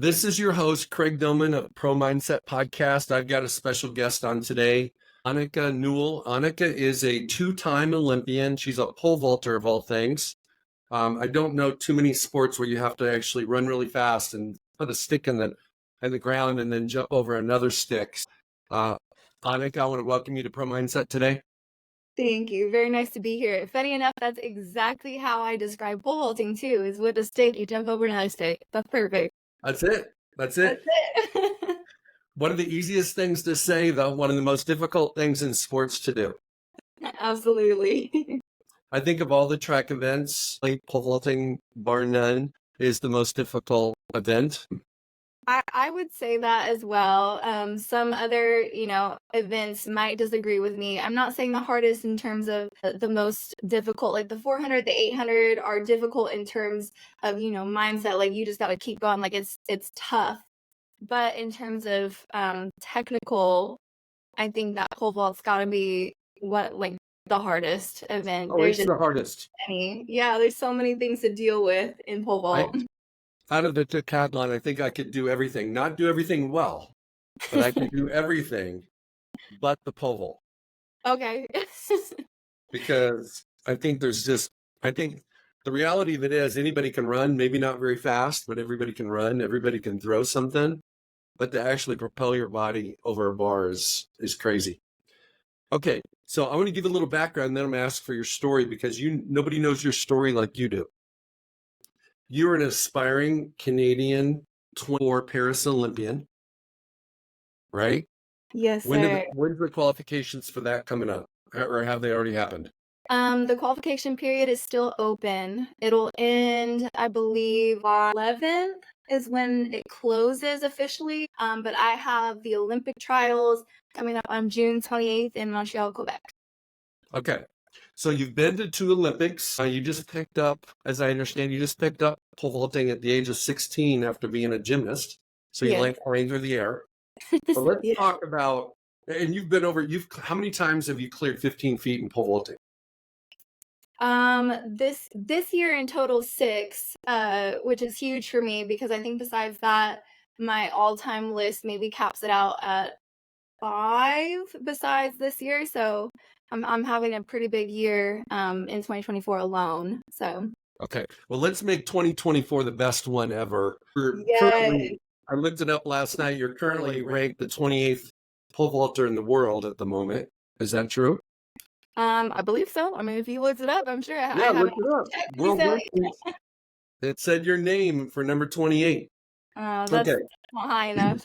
This is your host, Craig Domann of Pro Mindset Podcast. I've got a special guest on today, Anicka Newell. Anicka is a two-time Olympian. She's a pole vaulter of all things. I don't know too many sports where you have to actually run really fast and put a stick in the ground and then jump over another stick. Anicka, I want to welcome you to Pro Mindset today. Thank you. Very nice to be here. Funny enough, that's exactly how I describe pole vaulting too, is with a stick, you jump over another stick. That's perfect. That's it. That's it. One of the easiest things to say, though, one of the most difficult things in sports to do. Absolutely. I think of all the track events, like pole vaulting, bar none, is the most difficult event. I would say that as well. Some other, events might disagree with me. I'm not saying the hardest in terms of the most difficult, like the 400, the 800 are difficult in terms of, mindset. Like you just got to keep going. Like it's tough. But in terms of technical, I think that pole vault's got to be the hardest event. Oh, it's the hardest. There's so many things to deal with in pole vault. Out of the decathlon, I think I could do everything. Not do everything well, but I could do everything but the pole vault. Okay. Because I think the reality of it is anybody can run, maybe not very fast, but everybody can run, everybody can throw something. But to actually propel your body over a bar is crazy. Okay, so I want to give a little background, then I'm going to ask for your story because nobody knows your story like you do. You're an aspiring Canadian 24 Paris Olympian, right? Yes, sir. When's the qualifications for that coming up? Or have they already happened? The qualification period is still open. It'll end, I believe, on 11th is when it closes officially. But I have the Olympic trials coming up on June 28th in Montreal, Quebec. Okay. So you've been to two Olympics. You just picked up, as I understand, pole vaulting at the age of 16 after being a gymnast. So you like flying through the air. But let's talk about, and how many times have you cleared 15 feet in pole vaulting? This year in total 6, which is huge for me because I think besides that, my all-time list maybe caps it out at 5 besides this year. So I'm having a pretty big year in 2024 alone. So okay, well, let's make 2024 the best one ever. yes. I looked it up last night. You're currently ranked the 28th pole vaulter in the world at the moment. Is that true? I believe so. I mean, if you looked it up, I'm sure I looked it up. World it said your name for number 28. That's not high enough.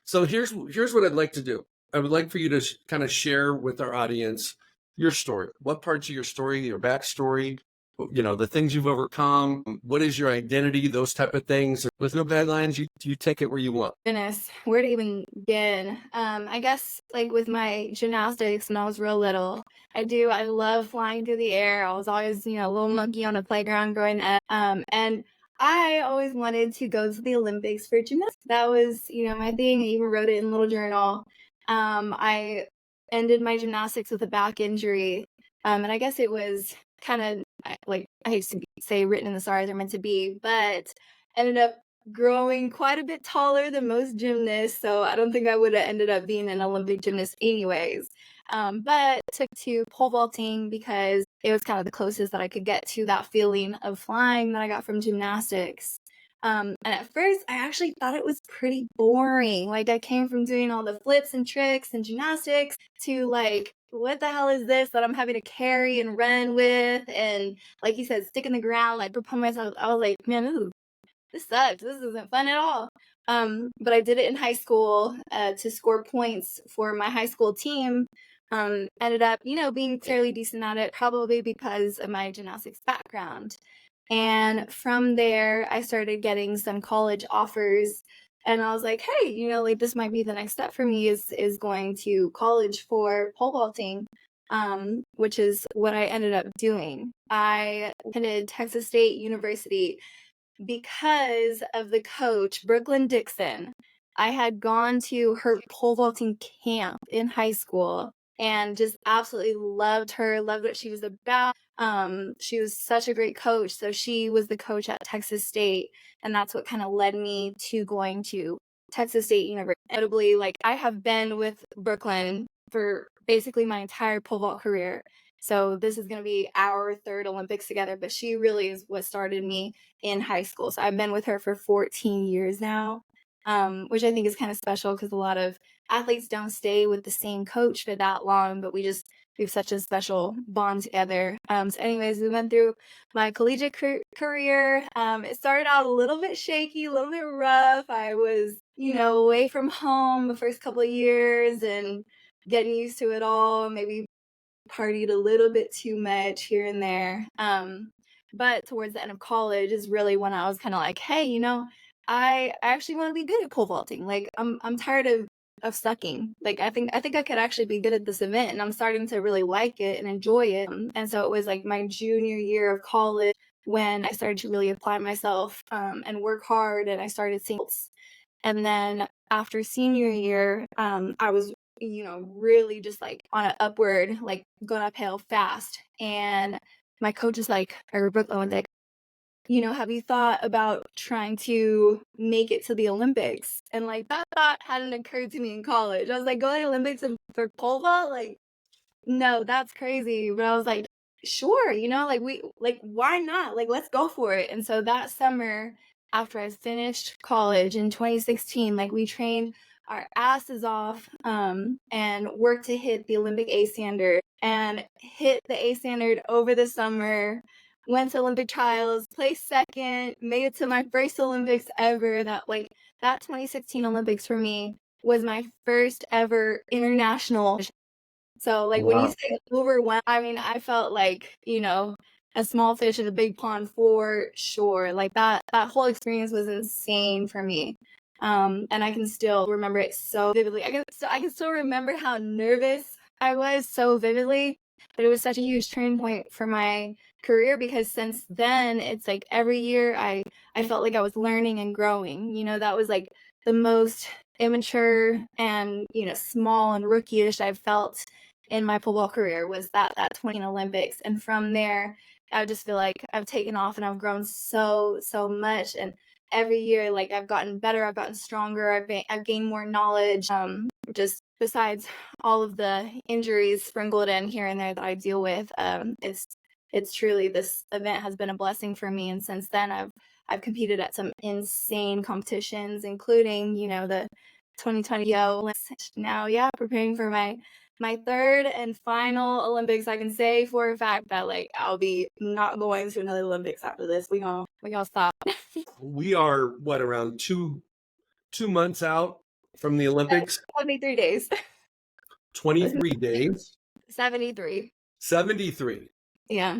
So here's what I'd like to do. I would like for you to kind of share with our audience your story. What parts of your story, your backstory, the things you've overcome, what is your identity, those type of things. With no guidelines, you take it where you want. Goodness, where to even begin? I guess like with my gymnastics when I was real little, I love flying through the air. I was always, a little monkey on a playground growing up. And I always wanted to go to the Olympics for gymnastics. That was, my thing. I even wrote it in a little journal. I ended my gymnastics with a back injury. And I guess it was kind of I hate to say written in the stars are meant to be, but ended up growing quite a bit taller than most gymnasts. So I don't think I would have ended up being an Olympic gymnast anyways. But took to pole vaulting because it was kind of the closest that I could get to that feeling of flying that I got from gymnastics. And at first, I actually thought it was pretty boring. Like, I came from doing all the flips and tricks and gymnastics to, like, what the hell is this that I'm having to carry and run with? And, like you said, stick in the ground, like, propel myself. I was like, man, this sucks. This isn't fun at all. But I did it in high school to score points for my high school team. Ended up, being fairly decent at it, probably because of my gymnastics background. And from there, I started getting some college offers. And I was like, hey, like this might be the next step for me is going to college for pole vaulting, which is what I ended up doing. I attended Texas State University because of the coach, Brooklyn Dixon. I had gone to her pole vaulting camp in high school and just absolutely loved her, loved what she was about. She was such a great coach. So she was the coach at Texas State, and that's what kind of led me to going to Texas State University. Notably, like I have been with Brooklyn for basically my entire pole vault career. So this is going to be our third Olympics together, but she really is what started me in high school. So I've been with her for 14 years now, which I think is kind of special because a lot of athletes don't stay with the same coach for that long, but we have such a special bond together. So anyways, we went through my collegiate career. It started out a little bit shaky, a little bit rough. I was, away from home the first couple of years and getting used to it all, maybe partied a little bit too much here and there. But towards the end of college is really when I was kind of like, hey, I actually want to be good at pole vaulting. Like I'm tired of sucking. Like I think I could actually be good at this event, and I'm starting to really like it and enjoy it. And so it was like my junior year of college when I started to really apply myself and work hard, and I started seeing. And then after senior year, I was, really just like on an upward, like going uphill fast. And my coach is like, or Brooklyn was like, have you thought about trying to make it to the Olympics? And like that thought hadn't occurred to me in college. I was like, going to the Olympics for pole vault? Like, no, that's crazy. But I was like, sure, like why not? Like let's go for it. And so that summer after I finished college in 2016, like we trained our asses off and worked to hit the Olympic A standard and hit the A standard over the summer. Went to Olympic trials, placed second, made it to my first Olympics ever. That 2016 Olympics for me was my first ever international. So, like, when you Wow. say overwhelmed, I mean, I felt like, a small fish in a big pond for sure. Like that whole experience was insane for me. And I can still remember it so vividly. I can still remember how nervous I was so vividly, but it was such a huge turning point for my career because since then it's like every year I felt like I was learning and growing. That was like the most immature and, small and rookie-ish I've felt in my pole vault career was that 20 Olympics. And from there, I just feel like I've taken off and I've grown so much. And every year, like I've gotten better, I've gotten stronger, I've gained more knowledge. Just besides all of the injuries sprinkled in here and there that I deal with, it's truly this event has been a blessing for me. And since then, I've competed at some insane competitions, including the 2020 Olympics. Now, yeah, preparing for my third and final Olympics. I can say for a fact that like I'll be not going to another Olympics after this. We gonna stop. We are what, around 2 months out from the Olympics? 73 days. 23 days? 73. 73. Yeah.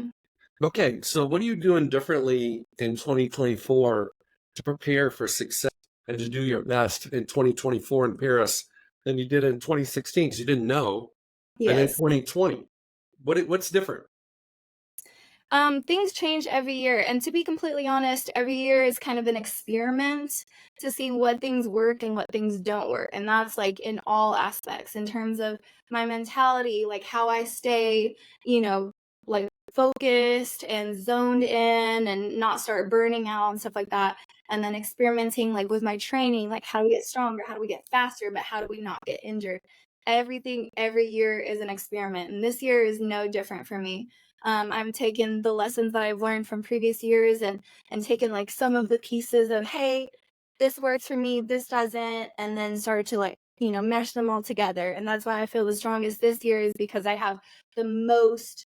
Okay, so what are you doing differently in 2024 to prepare for success and to do your best in 2024 in Paris than you did in 2016 because you didn't know, and in Yes. 2020? What's different? Things change every year, and to be completely honest, every year is kind of an experiment to see what things work and what things don't work. And that's like in all aspects, in terms of my mentality, like how I stay, like focused and zoned in and not start burning out and stuff like that. And then experimenting like with my training, like how do we get stronger? How do we get faster? But how do we not get injured? Everything every year is an experiment, and this year is no different for me. I'm taking the lessons that I've learned from previous years and taking like some of the pieces of, hey, this works for me, this doesn't, and then start to like, mesh them all together. And that's why I feel the strongest this year is because I have the most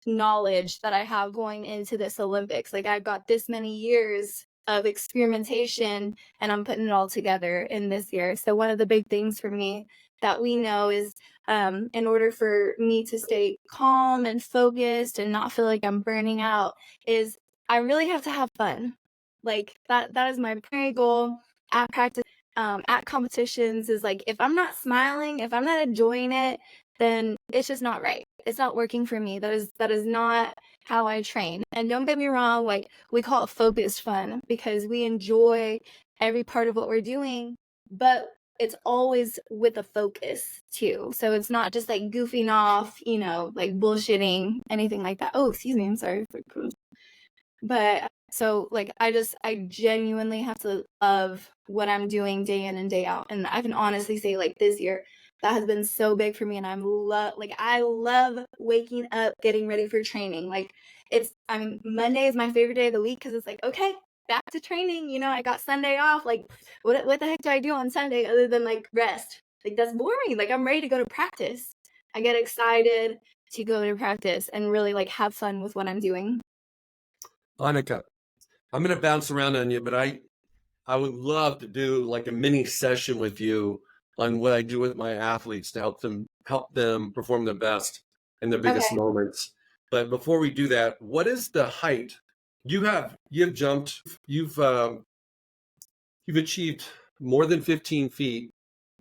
knowledge that I have going into this Olympics. Like I've got this many years of experimentation and I'm putting it all together in this year. So one of the big things for me that we know is in order for me to stay calm and focused and not feel like I'm burning out is I really have to have fun. Like that is my primary goal at practice, at competitions is like if I'm not smiling, if I'm not enjoying it, then it's just not right. It's not working for me. That is not how I train. And don't get me wrong, like we call it focused fun because we enjoy every part of what we're doing, but it's always with a focus too. So it's not just like goofing off, like bullshitting, anything like that. Oh, excuse me. I'm sorry. But so like I genuinely have to love what I'm doing day in and day out. And I can honestly say like this year that has been so big for me, and I love waking up, getting ready for training. Like Monday is my favorite day of the week because it's like, okay, back to training. I got Sunday off. Like what the heck do I do on Sunday other than like rest? Like that's boring. Like I'm ready to go to practice. I get excited to go to practice and really like have fun with what I'm doing. Anicka, I'm going to bounce around on you, but I would love to do like a mini session with you on what I do with my athletes to help them perform their best in their biggest Okay. moments. But before we do that, what is the height you've jumped, you've achieved more than 15 feet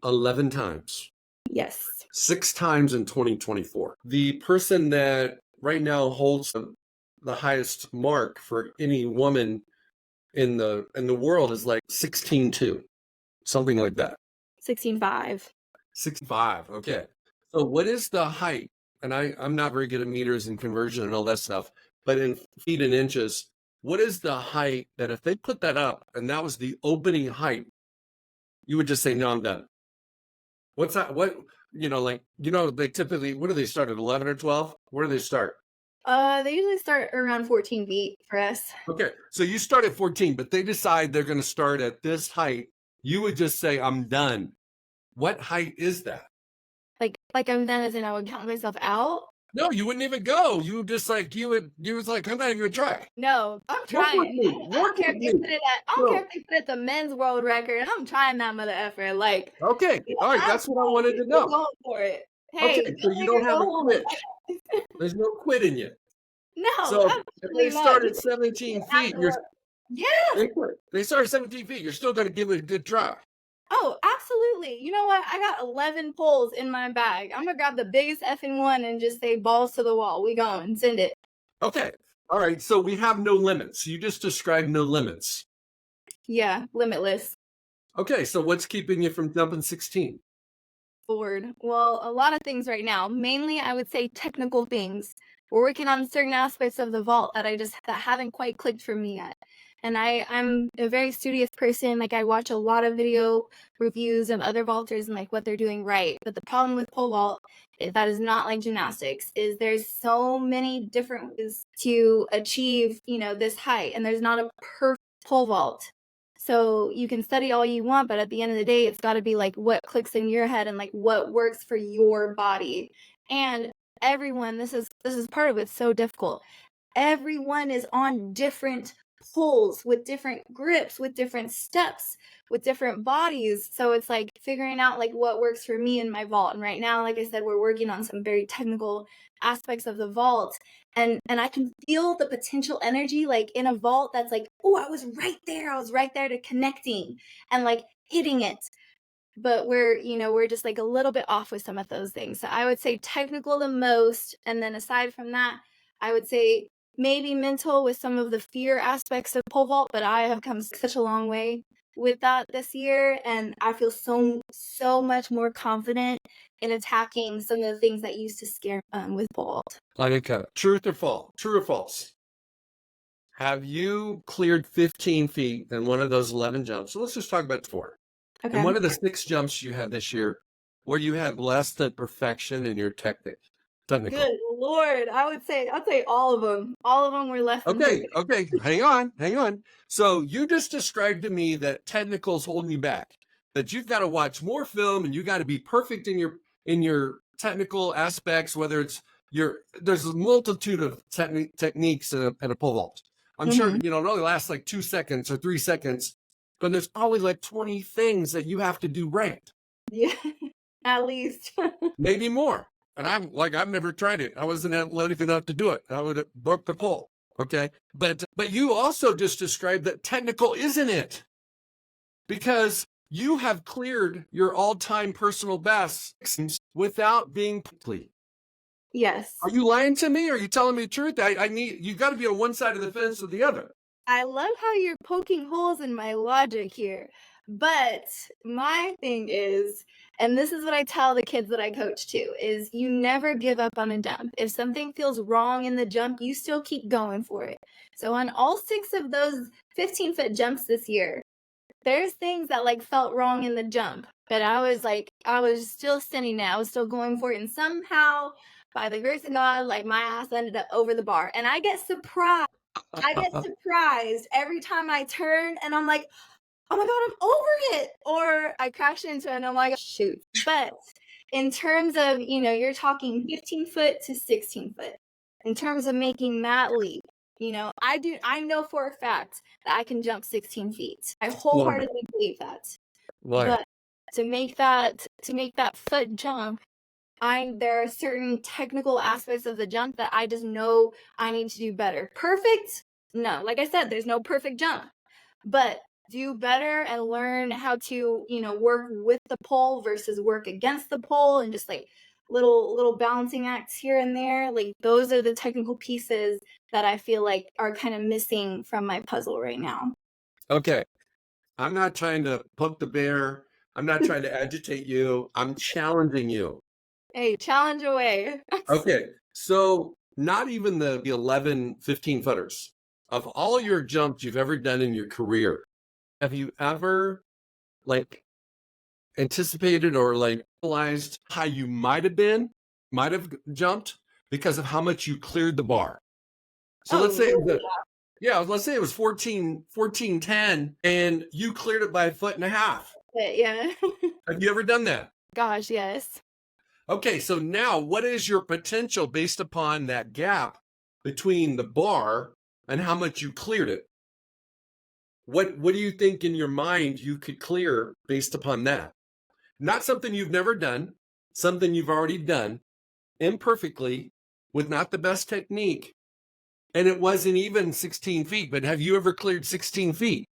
11 times, Yes. 6 times in 2024. The person that right now holds the highest mark for any woman in the world is like 16.2, something like that. 16.5. 65. Okay. So what is the height? And I'm not very good at meters and conversion and all that stuff, but in feet and inches, what is the height that if they put that up and that was the opening height, you would just say, no, I'm done. What's that? They typically, what do they start at 11 or 12? Where do they start? They usually start around 14 feet for us. Okay. So you start at 14, but they decide they're going to start at this height. You would just say, I'm done. What height is that? Like I'm done as in I would count myself out. No, you wouldn't even go. You would just like, you was like, I'm not even gonna try. No, I'm trying. I don't care if they put it at, I don't care if they put it at the men's world record. I'm trying that mother effer. Like, Okay. All right. That's what I wanted to know. Going for it. Hey, Okay. So you don't have a quit. There's no quit in you. No. So if they start at 17 feet, yeah. They start at 17 feet, you're still going to give it a good try. Oh, absolutely. You know what? I got 11 poles in my bag. I'm going to grab the biggest effing one and just say balls to the wall. We going. Send it. Okay. All right. So we have no limits. You just described no limits. Yeah. Limitless. Okay. So what's keeping you from jumping 16? Forward. Well, a lot of things right now. Mainly, I would say technical things. We're working on certain aspects of the vault that haven't quite clicked for me yet. And I'm a very studious person. Like I watch a lot of video reviews of other vaulters and like what they're doing right. But the problem with pole vault that is not like gymnastics is there's so many different ways to achieve, this height, and there's not a perfect pole vault. So you can study all you want, but at the end of the day, it's got to be like what clicks in your head and like what works for your body. And everyone, this is part of it's so difficult. Everyone is on different poles with different grips, with different steps, with different bodies. So it's like figuring out like what works for me in my vault. And right now, like I said, we're working on some very technical aspects of the vault. And I can feel the potential energy like in a vault that's like, oh, I was right there to connecting and like hitting it. But we're just like a little bit off with some of those things. So I would say technical the most. And then aside from that, I would say maybe mental with some of the fear aspects of pole vault, but I have come such a long way with that this year. And I feel so much more confident in attacking some of the things that used to scare with pole vault. Anicka, true or false? Have you cleared 15 feet in one of those 11 jumps? So let's just talk about 4. Okay. And one of the 6 jumps you had this year, where you had less than perfection in your technical. Good Lord. I'll say all of them. All of them were less than perfect. Okay. Hang on. So you just described to me that technical's holding you back, that you've got to watch more film and you got to be perfect in your technical aspects, whether it's there's a multitude of techniques in a pole vault. I'm sure, it only lasts like 2 seconds or 3 seconds, but there's probably like 20 things that you have to do right. Yeah, at least. Maybe more. And I've never tried it. I wasn't athletic enough to do it. I would have broke the pole. Okay. But you also just described that technical isn't it, because you have cleared your all-time personal best without being complete. Yes. Are you lying to me? Or are you telling me the truth? You got to be on one side of the fence or the other. I love how you're poking holes in my logic here, But my thing is, and this is what I tell the kids that I coach too, is you never give up on a jump. If something feels wrong in the jump, you still keep going for it. So on all 6 of those 15-foot jumps this year, there's things that like felt wrong in the jump, but I was still standing there. I was still going for it. And somehow, by the grace of God, like my ass ended up over the bar. And I get surprised. I get surprised every time I turn and I'm like, oh my God, I'm over it. Or I crash into it and I'm like, shoot. But in terms of, you're talking 15 foot to 16 foot, in terms of making that leap, I know for a fact that I can jump 16 feet. I wholeheartedly believe that. Why? But to make that foot jump, there are certain technical aspects of the jump that I just know I need to do better. Perfect? No. Like I said, there's no perfect jump. But do better and learn how to, work with the pole versus work against the pole, and just like little balancing acts here and there. Like those are the technical pieces that I feel like are kind of missing from my puzzle right now. Okay. I'm not trying to poke the bear. I'm not trying to agitate you. I'm challenging you. Hey, challenge away. Okay. So not even the 11, 15 footers. Of all your jumps you've ever done in your career, have you ever like anticipated or like realized how you might have jumped because of how much you cleared the bar? So let's say let's say it was 14:10 and you cleared it by 1.5 feet. Yeah. Have you ever done that? Gosh, yes. Okay, so now what is your potential based upon that gap between the bar and how much you cleared it? What do you think in your mind you could clear based upon that? Not something you've never done, something you've already done imperfectly with not the best technique. And it wasn't even 16 feet, but have you ever cleared 16 feet?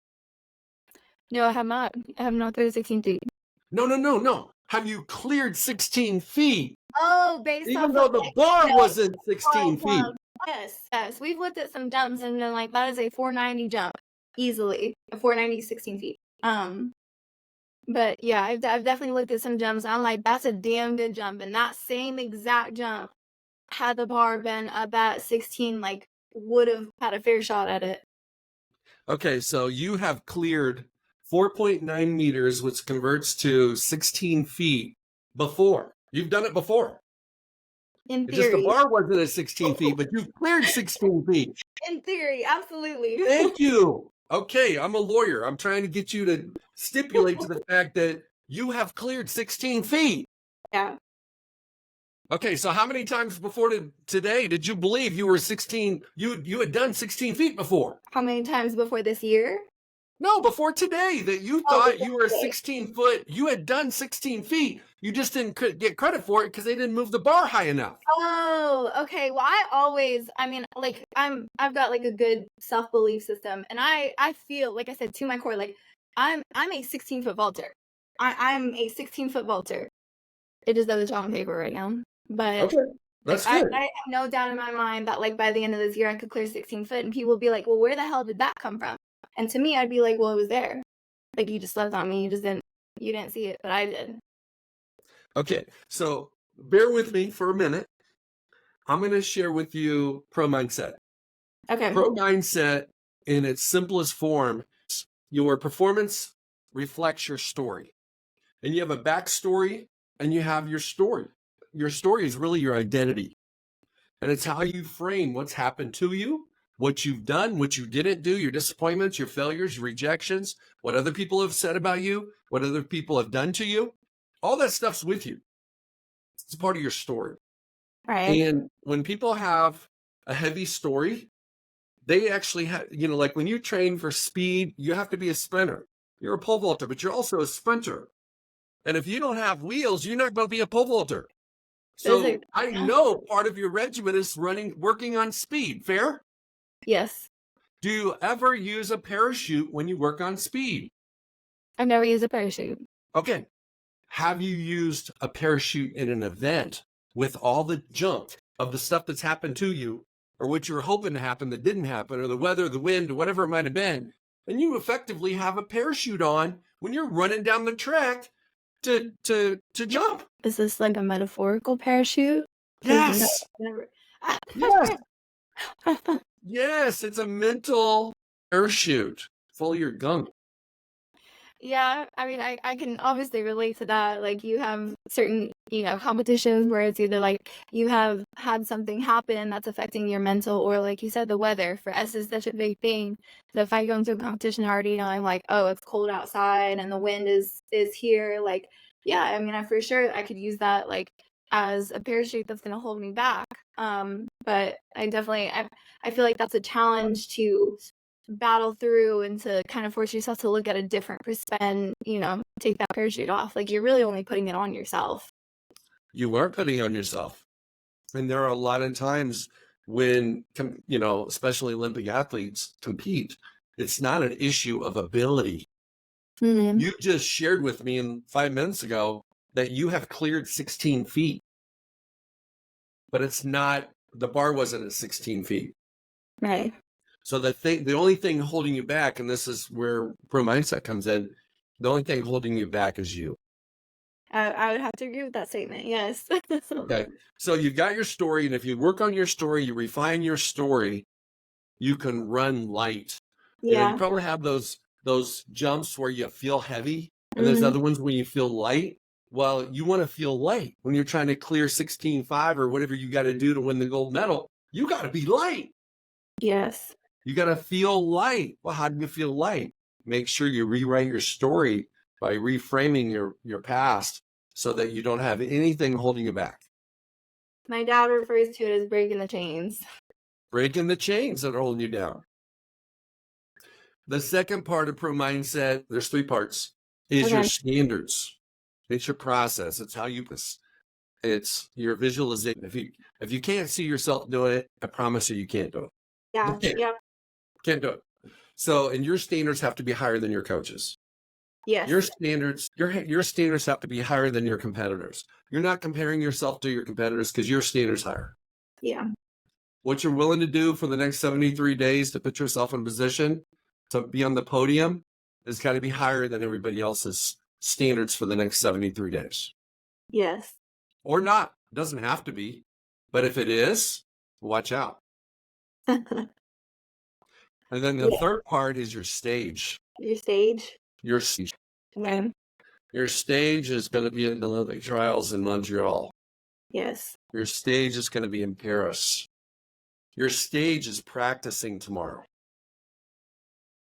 No, I have not. I have not cleared 16 feet. No. Have you cleared 16 feet? Oh, based Even off though of the bar wasn't 16 feet. Yes. We've looked at some jumps and been like, that is a 490 jump. Easily. A 490, 16 feet. But yeah, I've definitely looked at some jumps. I'm like, that's a damn good jump. And that same exact jump, had the bar been up at 16, like would have had a fair shot at it. Okay, so you have cleared 4.9 meters, which converts to 16 feet before. You've done it before. In It's just the theory. bar wasn't at 16 feet, but you cleared 16 feet. In theory, absolutely. Thank you. Okay, I'm a lawyer. I'm trying to get you to stipulate to the fact that you have cleared 16 feet. Yeah. Okay, so how many times before today did you believe you were 16? You had done 16 feet before? How many times before this year? No, before today that you thought you were a 16 foot. You had done 16 feet. You just didn't get credit for it because they didn't move the bar high enough. Oh, okay. Well, I've got like a good self-belief system, and I feel, like I said, to my core, like I'm a 16-foot vaulter. I'm a 16-foot vaulter. It just doesn't show on paper right now. But okay, that's good. I have no doubt in my mind that like by the end of this year I could clear 16 foot, and people would be like, well, where the hell did that come from? And to me, I'd be like, well, it was there. Like, you just slept on me. You didn't see it, but I did. Okay, so bear with me for a minute. I'm going to share with you pro mindset. Okay. Pro mindset in its simplest form, your performance reflects your story. And you have a backstory and you have your story. Your story is really your identity. And it's how you frame what's happened to you, what you've done, what you didn't do, your disappointments, your failures, your rejections, what other people have said about you, what other people have done to you. All that stuff's with you. It's part of your story. Right. And when people have a heavy story, they actually have, like when you train for speed, you have to be a sprinter. You're a pole vaulter, but you're also a sprinter. And if you don't have wheels, you're not going to be a pole vaulter. So I know part of your regimen is working on speed. Fair? Yes. Do you ever use a parachute when you work on speed? I've never used a parachute. Okay. Have you used a parachute in an event with all the junk of the stuff that's happened to you, or what you were hoping to happen that didn't happen, or the weather, the wind, or whatever it might have been, and you effectively have a parachute on when you're running down the track to jump. Is this like a metaphorical parachute? 'Cause Yes. never. Yes. Yes. It's a mental parachute full of your gunk. Yeah, I mean, I can obviously relate to that. Like, you have certain, competitions where it's either like you have had something happen that's affecting your mental, or like you said, the weather for us is such a big thing. So if I go into a competition already knowing like, oh, it's cold outside and the wind is here, like, yeah, I mean, I for sure I could use that like as a parachute that's gonna hold me back. But I feel like that's a challenge to battle through and to kind of force yourself to look at a different perspective and, take that parachute off. Like, you're really only putting it on yourself. You are putting on yourself. And there are a lot of times when, especially Olympic athletes compete, it's not an issue of ability. Mm-hmm. You just shared with me 5 minutes ago that you have cleared 16 feet, but it's not, the bar wasn't at 16 feet. Right. So the only thing holding you back, and this is where pro mindset comes in, the only thing holding you back is you. I would have to agree with that statement. Yes. Okay. So you've got your story, and if you work on your story, you refine your story, you can run light. You Yeah. probably have those jumps where you feel heavy, and there's other ones where you feel light. Well, you want to feel light when you're trying to clear 16.5 or whatever you got to do to win the gold medal. You got to be light. Yes. You got to feel light. Well, how do you feel light? Make sure you rewrite your story by reframing your past so that you don't have anything holding you back. My dad refers to it as breaking the chains. Breaking the chains that are holding you down. The second part of pro mindset, there's 3 parts, is your standards. It's your process. It's how you, it's your visualization. If you can't see yourself doing it, I promise you can't do it. Yeah. Yeah. Can't do it. So, and your standards have to be higher than your coaches. Yes. Your standards have to be higher than your competitors. You're not comparing yourself to your competitors because your standards higher. Yeah. What you're willing to do for the next 73 days to put yourself in position to be on the podium has got to be higher than everybody else's standards for the next 73 days. Yes. Or not. It doesn't have to be. But if it is, watch out. And then the third part is your stage. Your stage. Your stage. Okay. Your stage is going to be in the Olympic trials in Montreal. Yes. Your stage is going to be in Paris. Your stage is practicing tomorrow.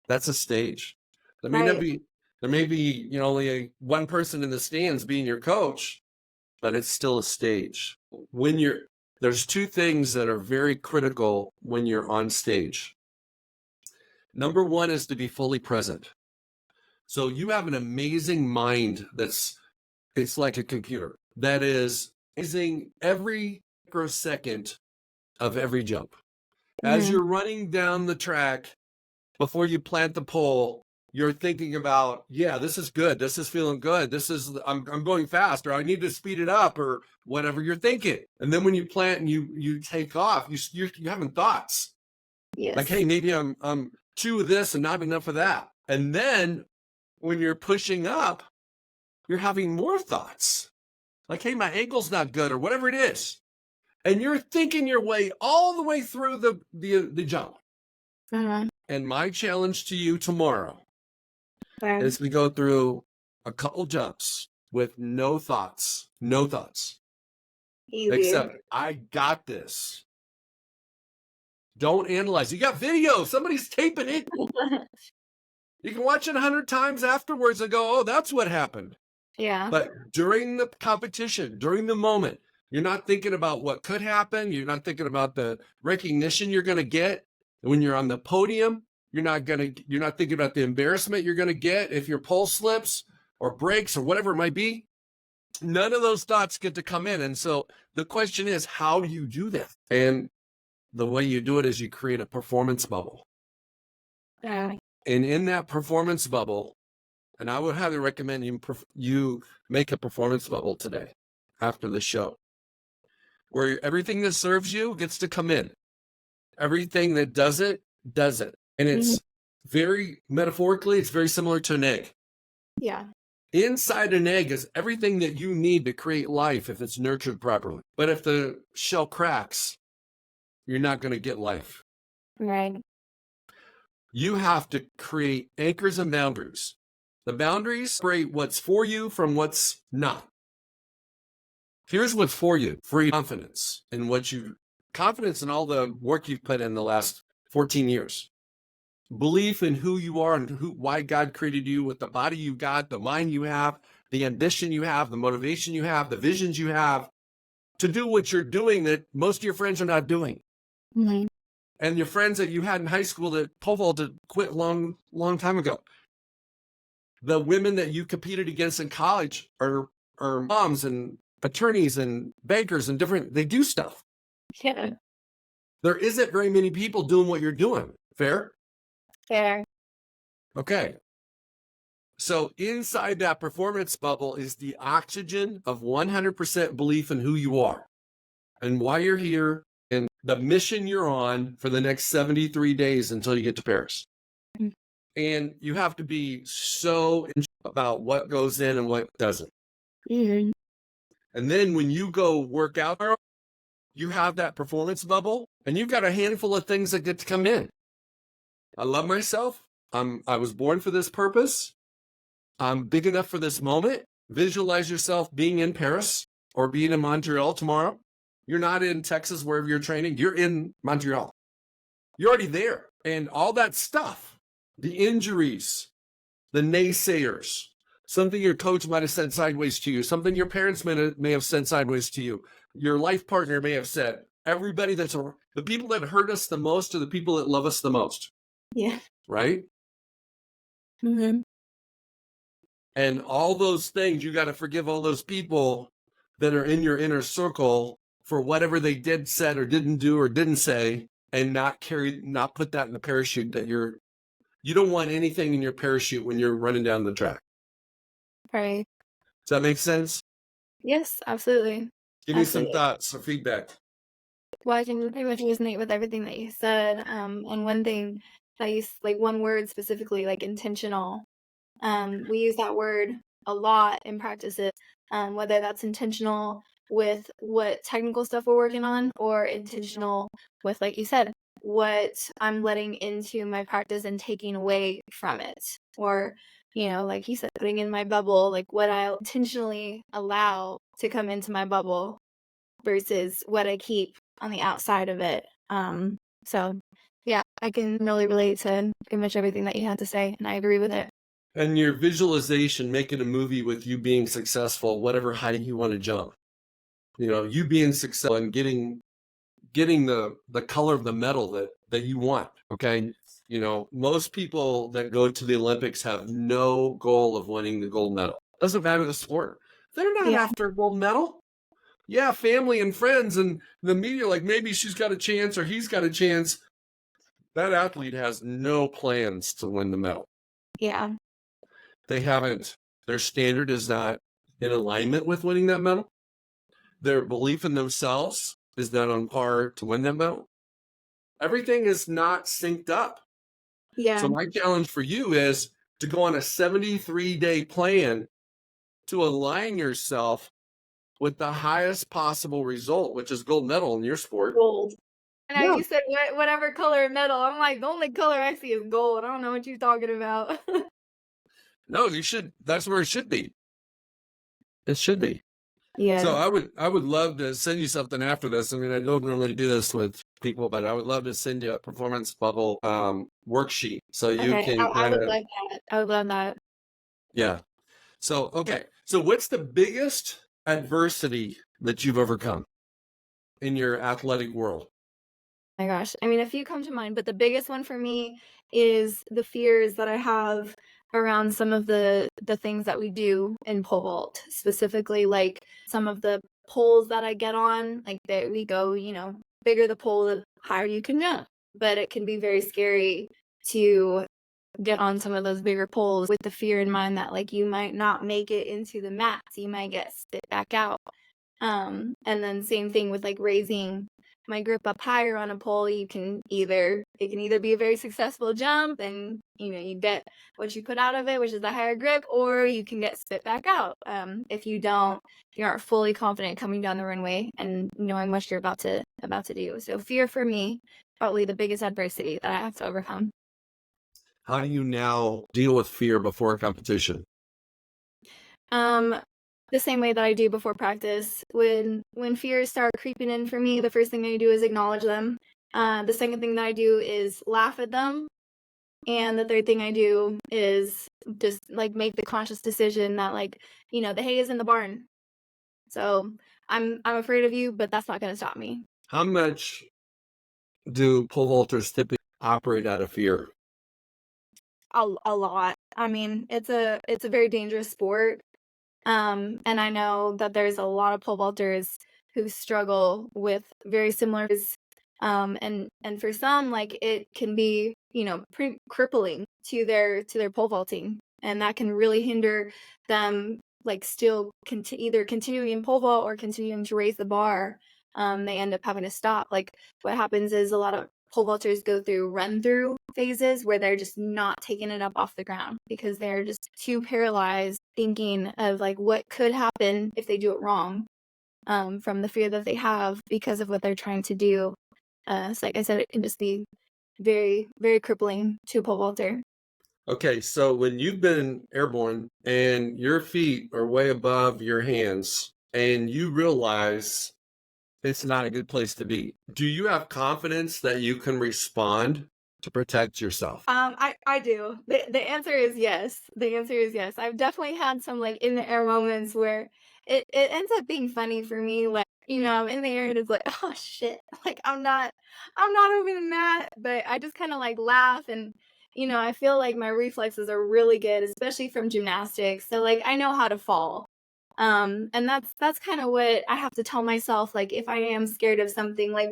That's a stage. There may be, only one person in the stands being your coach, but it's still a stage. There's 2 things that are very critical when you're on stage. Number 1 is to be fully present. So you have an amazing mind it's like a computer that is using every microsecond of every jump. As you're running down the track, before you plant the pole, you're thinking about, yeah, this is good. This is feeling good. I'm going fast, or I need to speed it up, or whatever you're thinking. And then when you plant and you take off, you're having thoughts. Yes. Like, hey, maybe I'm 2 of this and not enough of that. And then when you're pushing up, you're having more thoughts. Like, hey, my ankle's not good, or whatever it is. And you're thinking your way all the way through the jump. And my challenge to you tomorrow is to go through a couple jumps with no thoughts. No thoughts. Easy. Except, I got this. Don't analyze. You got video. Somebody's taping it. You can watch it 100 times afterwards and go, oh, that's what happened. Yeah. But during the competition, during the moment, you're not thinking about what could happen. You're not thinking about the recognition you're going to get when you're on the podium. You're not thinking about the embarrassment you're going to get if your pole slips or breaks or whatever it might be. None of those thoughts get to come in. And so the question is, how do you do that? And the way you do it is you create a performance bubble. And in that performance bubble, and I would highly recommend you make a performance bubble today after the show, where everything that serves you gets to come in. Everything that doesn't. And it's very, metaphorically, it's very similar to an egg. Yeah. Inside an egg is everything that you need to create life if it's nurtured properly. But if the shell cracks, you're not going to get life. Right. You have to create anchors and boundaries. The boundaries separate what's for you from what's not. Here's what's for you: free confidence in confidence in all the work you've put in the last 14 years. Belief in who you are and why God created you, with the body you got, the mind you have, the ambition you have, the motivation you have, the visions you have to do what you're doing that most of your friends are not doing. Mm-hmm. And your friends that you had in high school that pole vaulted quit long time ago. The women that you competed against in college are moms and attorneys and bankers and they do stuff. Yeah. There isn't very many people doing what you're doing. Fair? Fair. Okay. So inside that performance bubble is the oxygen of 100% belief in who you are and why you're here and the mission you're on for the next 73 days until you get to Paris. Mhm. And you have to be so about what goes in and what doesn't. Mm-hmm. And then when you go work out, you have that performance bubble and you've got a handful of things that get to come in. I love myself. I was born for this purpose. I'm big enough for this moment. Visualize yourself being in Paris or being in Montreal tomorrow. You're not in Texas, wherever you're training. You're in Montreal. You're already there. And all that stuff, the injuries, the naysayers, something your coach might have said sideways to you, something your parents may have said sideways to you, your life partner may have said. Everybody the people that hurt us the most are the people that love us the most. Yeah. Right? Mm-hmm. And all those things, you got to forgive all those people that are in your inner circle for whatever they did, said, or didn't do, or didn't say, and not put that in the parachute that you don't want anything in your parachute when you're running down the track. Right. Does that make sense? Yes, absolutely. Give me some thoughts or feedback. Well, I can pretty much resonate with everything that you said. And one thing that like one word specifically, like intentional. We use that word a lot in practices, whether that's intentional with what technical stuff we're working on or intentional with, like you said, what I'm letting into my practice and taking away from it. Or, like you said, putting in my bubble, like what I intentionally allow to come into my bubble versus what I keep on the outside of it. So yeah, I can really relate to pretty much everything that you had to say, and I agree with it. And your visualization, making a movie with you being successful, whatever height you want to jump. You being successful and getting the color of the medal that you want. Okay. Most people that go to the Olympics have no goal of winning the gold medal. Doesn't matter the sport. They're not Yeah. after a gold medal. Yeah, family and friends and the media, like maybe she's got a chance or he's got a chance. That athlete has no plans to win the medal. Yeah. They haven't. Their standard is not in alignment with winning that medal. Their belief in themselves is not on par to win that medal. Everything is not synced up. Yeah. So my challenge for you is to go on a 73-day plan to align yourself with the highest possible result, which is gold medal in your sport. Gold. And Yeah. you said whatever color medal. I'm like, the only color I see is gold. I don't know what you're talking about. No, you should. That's where it should be. It should be. Yeah. So I would love to send you something after this. I mean, I don't really do this with people, but I would love to send you a performance bubble worksheet so you can I would love that. I would love that. Yeah. So So what's the biggest adversity that you've overcome in your athletic world? Oh my gosh. I mean, a few come to mind, but the biggest one for me is the fears that I have around some of the things that we do in pole vault, specifically like some of the poles that I get on, like that we go, bigger the pole, the higher you can jump. But it can be very scary to get on some of those bigger poles with the fear in mind that like you might not make it into the mats, you might get spit back out. And then same thing with like raising my grip up higher on a pole, it can either be a very successful jump and you get what you put out of it, which is the higher grip, or you can get spit back out if you aren't fully confident coming down the runway and knowing what you're about to do. So fear for me, probably the biggest adversity that I have to overcome. How do you now deal with fear before a competition? Um, the same way that I do before practice. When fears start creeping in for me, the first thing I do is acknowledge them. The second thing that I do is laugh at them. And the third thing I do is just like make the conscious decision that the hay is in the barn. So I'm afraid of you, but that's not gonna stop me. How much do pole vaulters typically operate out of fear? A lot. I mean, it's a very dangerous sport. And I know that there's a lot of pole vaulters who struggle with very similar and for some, like, it can be, pretty crippling to their pole vaulting, and that can really hinder them, like, still either continuing in pole vault or continuing to raise the bar. They end up having to stop. Like, what happens is a lot of pole vaulters go through run through phases where they're just not taking it up off the ground because they're just too paralyzed thinking of like what could happen if they do it wrong, from the fear that they have because of what they're trying to do. So like I said, it can just be very, very crippling to a pole vaulter. Okay, so when you've been airborne and your feet are way above your hands and you realize it's not a good place to be, do you have confidence that you can respond to protect yourself? I do. The answer is yes. The answer is yes. I've definitely had some like in the air moments where it ends up being funny for me. Like, I'm in the air and it's like, oh shit. Like I'm not over the mat, but I just kind of like laugh and I feel like my reflexes are really good, especially from gymnastics. So like I know how to fall. And that's kind of what I have to tell myself, like if I am scared of something, like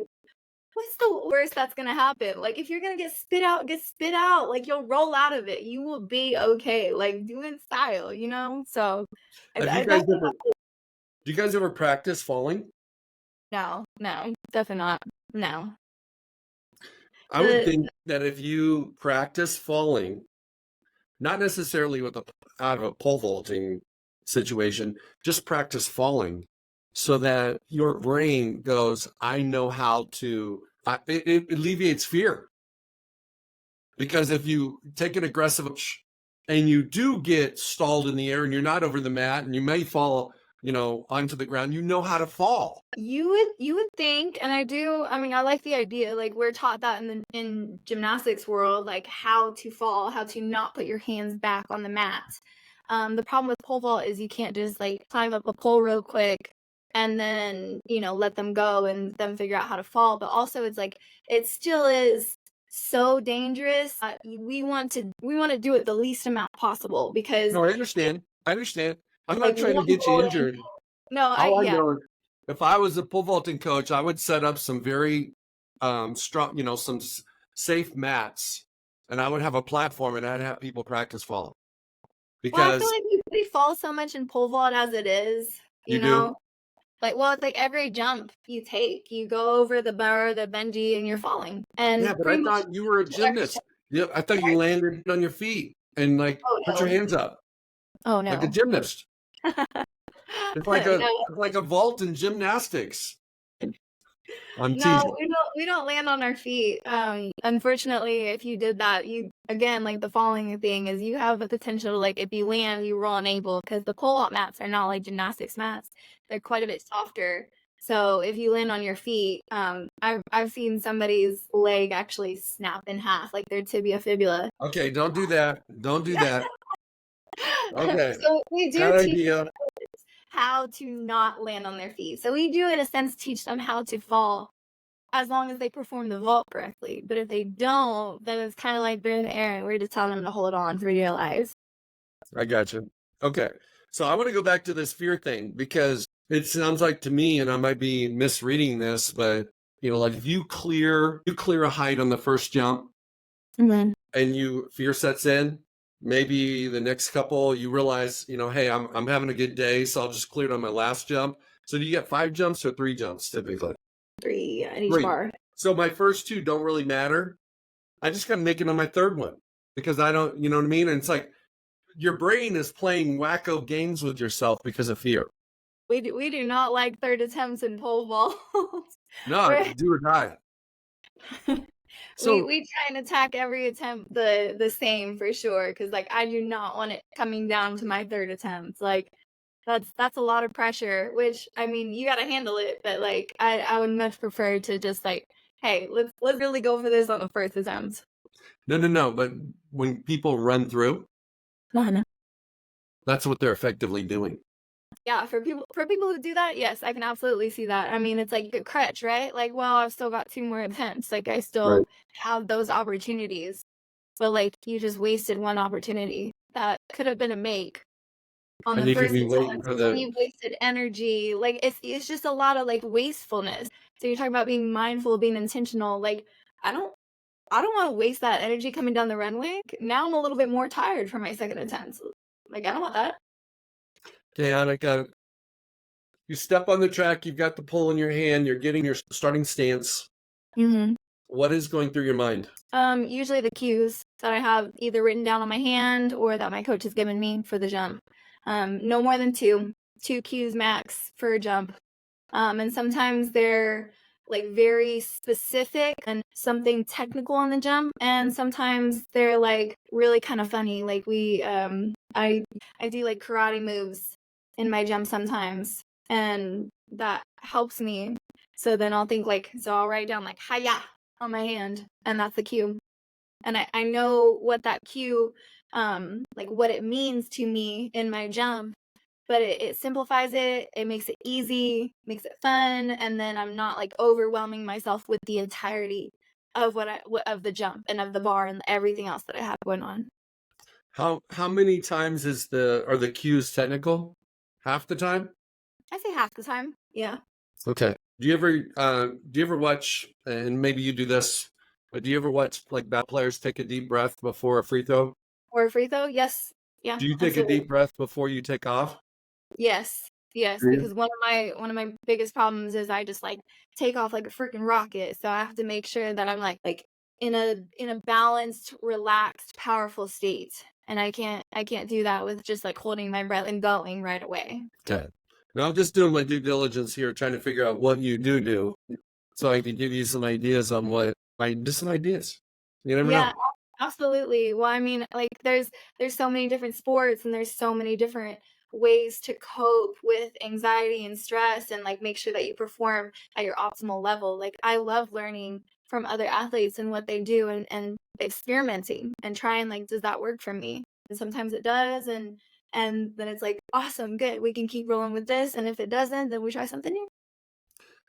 what's the worst that's gonna happen? Like, if you're gonna get spit out, get spit out. Like, you'll roll out of it. You will be okay. Like, do it in style, you know? So, Have you I guys definitely ever do you guys ever practice falling? no, no, definitely not. No. I would The think that if you practice falling, not necessarily with out of a pole vaulting situation, just practice falling so that your brain goes, I know how to, it alleviates fear. Because if you take an aggressive and you do get stalled in the air and you're not over the mat and you may fall, onto the ground, you know how to fall. you would think, and I do, I mean, I like the idea, like, we're taught that in gymnastics world, like, how to fall, how to not put your hands back on the mat. The problem with pole vault is you can't just, like, climb up a pole real quick and then, let them go and then figure out how to fall, but also it's like, it still is so dangerous. We wanna do it the least amount possible because, No, I understand. I understand. I'm like, not trying to one get you bullet. injured. No, I All I yeah. know is if I was a pole vaulting coach, I would set up some very strong, some safe mats, and I would have a platform, and I'd have people practice falling Well, I feel because like we fall so much in pole vault as it is, you do. Like, well, it's like every jump you take, you go over the bar, the benji, and you're falling. Yeah, And but I pretty much thought you were a every gymnast. Yeah, I thought you landed on your feet and like oh put your no. hands up Oh like a no. gymnast. No, It's like a vault in gymnastics. I'm no, teasing. we don't land on our feet. Unfortunately, if you did that, you again, like the falling thing is you have the potential to, like if you land, you roll unable because the pole vault mats are not like gymnastics mats. They're quite a bit softer. So if you land on your feet, I've seen somebody's leg actually snap in half, like their tibia fibula. Okay, don't do that. Don't do that. Okay, So we do bad teach idea. how to not land on their feet. So we do, in a sense, teach them how to fall as long as they perform the vault correctly. But if they don't, then it's kind of like they're in the air and we're just telling them to hold on for dear lives. I got you. Okay. So I want to go back to this fear thing because it sounds like to me, and I might be misreading this, but like if you clear a height on the first jump Mhm. and fear sets in, maybe the next couple you realize, hey, I'm having a good day, so I'll just clear it on my last jump. So do you get 5 jumps or 3 jumps typically? 3 at each Great. bar. So my first two don't really matter. I just got to make it on my third one because I don't, you know what I mean? And it's like your brain is playing wacko games with yourself because of fear. We do not like third attempts in pole vault. No, We're do or die. we So, we try and attack every attempt the same for sure, because like I do not want it coming down to my third attempt. Like that's a lot of pressure, which I mean you gotta handle it, but like I would much prefer to just like, hey, let's really go for this on the first attempt. no. But when people run through, that's what they're effectively doing. Yeah, for people who do that, yes, I can absolutely see that. I mean, it's like a crutch, right? Like, well, I've still got 2 more attempts. Like, I Right. still have those opportunities, but like, you just wasted one opportunity that could have been a make on And the you could first be waiting attempt, for and the, you wasted energy. Like, it's just a lot of like wastefulness. So you're talking about being mindful, being intentional. Like, I don't I don't want to waste that energy coming down the runway. Now I'm a little bit more tired for my second attempt. Like, I don't want that. okay, Anicka, you step on the track, you've got the pole in your hand, you're getting your starting stance. Mm-hmm. What is going through your mind? Usually the cues that I have either written down on my hand or that my coach has given me for the jump. No more than two cues max for a jump. And sometimes they're like very specific and something technical on the jump, and sometimes they're like really kind of funny. Like I do like karate moves in my jump sometimes, and that helps me. So then I'll think like, so I'll write down like "hiya" on my hand, and that's the cue. And I know what that cue, like what it means to me in my jump, but it simplifies it. It makes it easy, makes it fun, and then I'm not like overwhelming myself with the entirety of of the jump and of the bar and everything else that I have going on. How many times are the cues technical? Half the time? I say half the time. Yeah. Okay. Do you ever watch, and maybe you do this, but do you ever watch like ball players take a deep breath before a free throw? Or a free throw? Yes. Yeah, Do you take a absolutely. deep breath before you take off? Yes. Yes, Yeah. because one of my biggest problems is I just like take off like a freaking rocket. So I have to make sure that I'm like in a balanced, relaxed, powerful state. And I can't do that with just like holding my breath and going right away. Okay. Now I'm just doing my due diligence here, trying to figure out what you do, so I can give you some ideas on just some ideas. You never Yeah, know. absolutely. Well, I mean, like there's so many different sports and there's so many different ways to cope with anxiety and stress and like make sure that you perform at your optimal level. Like I love learning from other athletes and what they do and experimenting and trying like, does that work for me? And sometimes it does, and then it's like, awesome, good. We can keep rolling with this. And if it doesn't, then we try something new.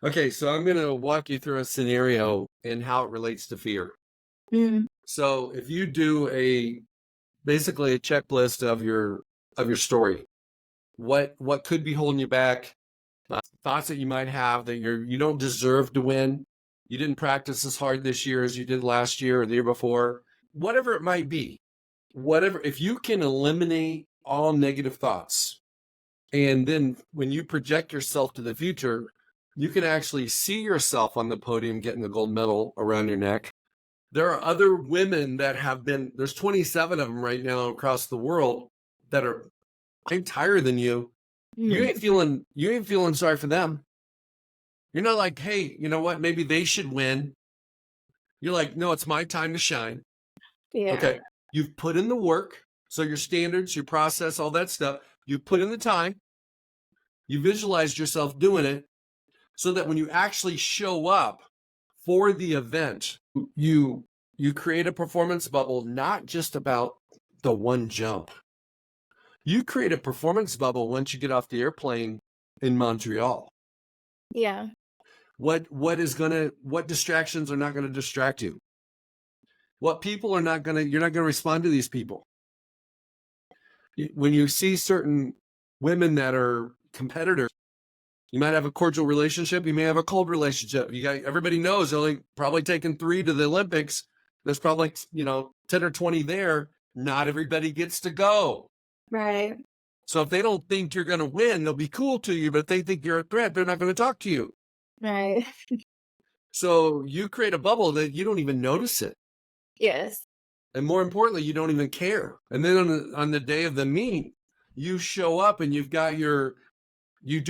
Okay, so I'm going to walk you through a scenario and how it relates to fear. Mm. So if you do basically a checklist of your story, what could be holding you back, thoughts that you might have that you don't deserve to win, you didn't practice as hard this year as you did last year or the year before, whatever it might be, whatever, if you can eliminate all negative thoughts, and then when you project yourself to the future, you can actually see yourself on the podium getting the gold medal around your neck. There are other women that there's 27 of them right now across the world that are higher than you. Mm. You ain't feeling sorry for them. You're not like, hey, you know what? Maybe they should win. You're like, no, it's my time to shine. Yeah. Okay. You've put in the work. So your standards, your process, all that stuff, you put in the time. You visualized yourself doing it so that when you actually show up for the event, you you create a performance bubble, not just about the one jump. You create a performance bubble once you get off the airplane in Montreal. Yeah. What distractions are not gonna distract you? What people are not gonna You're not gonna respond to these people. When you see certain women that are competitors, you might have a cordial relationship, you may have a cold relationship. Everybody knows only probably taking 3 to the Olympics. There's probably, 10 or 20 there. Not everybody gets to go. Right. So if they don't think you're going to win, they'll be cool to you. But if they think you're a threat, they're not going to talk to you. Right. So you create a bubble that you don't even notice it. Yes. And more importantly, you don't even care. And then on the day of the meet, you show up and you do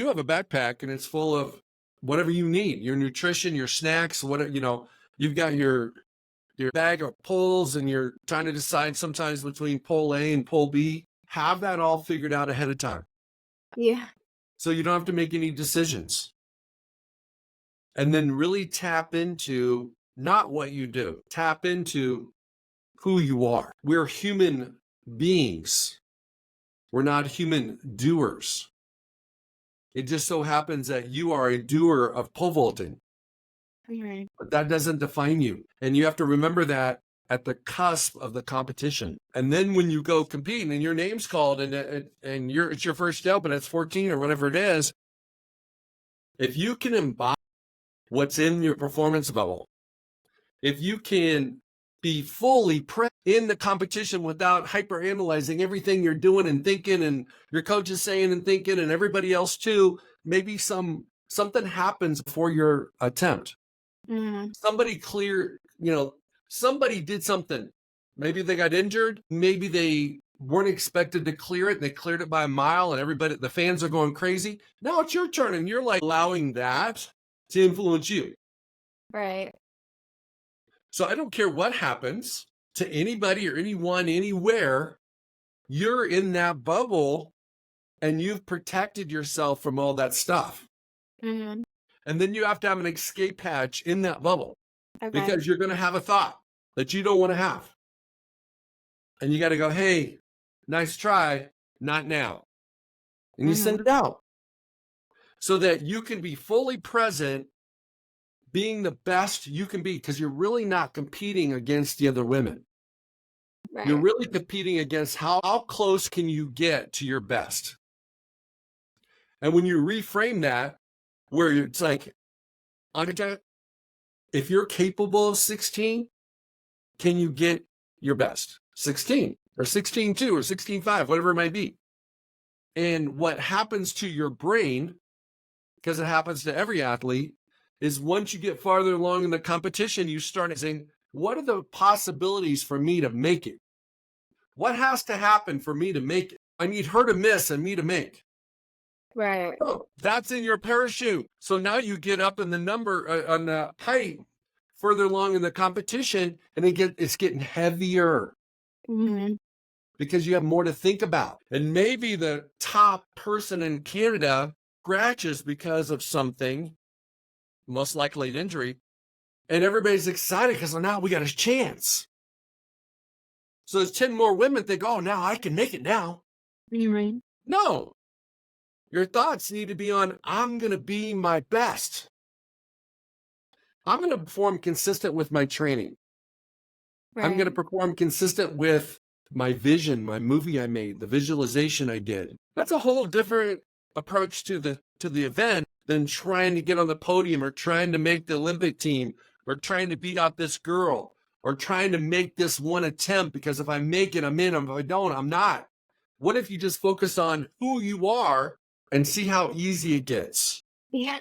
have a backpack and it's full of whatever you need, your nutrition, your snacks, whatever, you've got your bag of poles and you're trying to decide sometimes between pole A and pole B. Have that all figured out ahead of time. Yeah. So you don't have to make any decisions. And then really tap into not what you do, tap into who you are. We're human beings. We're not human doers. It just so happens that you are a doer of pole vaulting, Right. but that doesn't define you. And you have to remember that at the cusp of the competition. And then when you go compete and your name's called and it's your first jump and it's 14 or whatever it is, if you can embody what's in your performance bubble, if you can be fully present in the competition without hyper analyzing everything you're doing and thinking and your coach is saying and thinking and everybody else too, maybe something happens before your attempt. Mm-hmm. Somebody did something. Maybe they got injured. Maybe they weren't expected to clear it and they cleared it by a mile and the fans are going crazy. Now it's your turn and you're like allowing that to influence you. Right. So I don't care what happens to anybody or anyone, anywhere, you're in that bubble and you've protected yourself from all that stuff. Mm-hmm. And then you have to have an escape hatch in that bubble Okay. because you're going to have a thought that you don't want to have. And you got to go, hey, nice try, not now. And you send it out so that you can be fully present, being the best you can be, because you're really not competing against the other women. Right. You're really competing against how close can you get to your best. And when you reframe that, where it's like, Anicka, if you're capable of 16, can you get your best? 16 or 16.2 or 16.5, whatever it might be. And what happens to your brain, because it happens to every athlete, is once you get farther along in the competition, you start saying, what are the possibilities for me to make it? What has to happen for me to make it? I need her to miss and me to make. Right. Oh, that's in your parachute. So now you get up in the number on the height further along in the competition, and it's getting heavier Mm-hmm. because you have more to think about. And maybe the top person in Canada scratches because of something, most likely an injury, and everybody's excited because now we got a chance. So there's 10 more women think, oh, now I can make it now. Right. No. Your thoughts need to be on, I'm going to be my best. I'm going to perform consistent with my training. Right. I'm going to perform consistent with my vision, my movie I made, the visualization I did. That's a whole different approach to the event than trying to get on the podium or trying to make the Olympic team or trying to beat out this girl or trying to make this one attempt because if I make it, I'm in. If I don't, I'm not. What if you just focus on who you are and see how easy it gets? Yeah.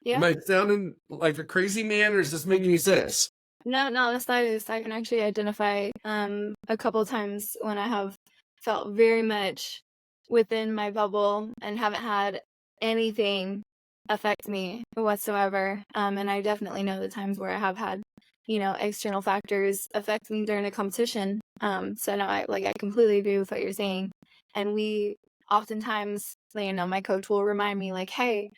Yeah. Am I sounding like a crazy man or is this making any sense? No, that's nice. I can actually identify a couple of times when I have felt very much within my bubble and haven't had anything affect me whatsoever. And I definitely know the times where I have had, external factors affect me during a competition. So no, I completely agree with what you're saying. And we oftentimes, my coach will remind me like, hey,